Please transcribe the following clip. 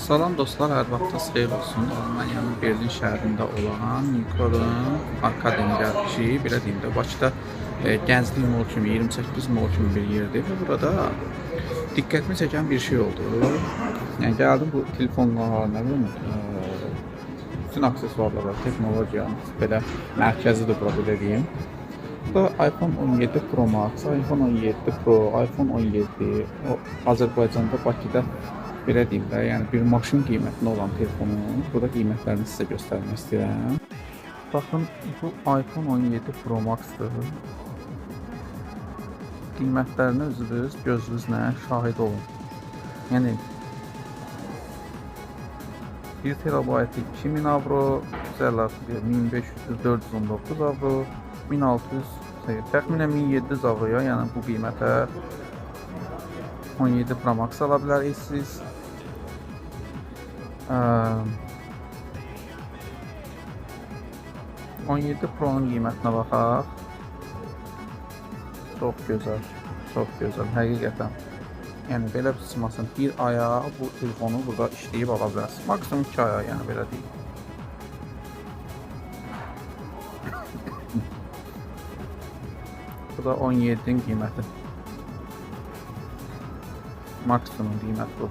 Salam dostlar, hər vaxtınız xeyir olsun. Almaniyanın Berlin şəhərində olan Nikolun Akademiya ki, belə deyim də, Bakıda Gənclik Mall kimi, 28 Mall kimi bir yerdir və burada diqqətimi çəkən bir şey oldu. Yəni gəldim bu telefonlar, nə bilim, bütün aksesuarlara, texnologiyanın belə mərkəzidir bura belə deyim. Burada iPhone 17 Pro Max, iPhone 17 Pro, iPhone 17 o Azərbaycanda Bakıda belə deyim də, yəni bir maşın qiymətində olan telefonun burada qiymətlərini sizə göstərmək istəyirəm. Baxın, bu iPhone 17 Pro Max-dır. Qiymətlərini özünüz gözünüzlə şahid olun. Yəni 1 TB 2000 avro, 1500 419 avro, 1600, təxminən 1700 avroya, yəni bu qiymətə 17 Pro Max ala bilərsiniz. 17 Pro'nun qiymətinə baxaq. Çox gözəl, çox gözəl, həqiqətən. Yəni belə çıxmasın, bir aya bu telefonu burada işləyib ala bilərsiniz. Maksimum 2 aya, yəni belə deyim. Bu da 17'nin qiyməti. Maksimum qiymət bu.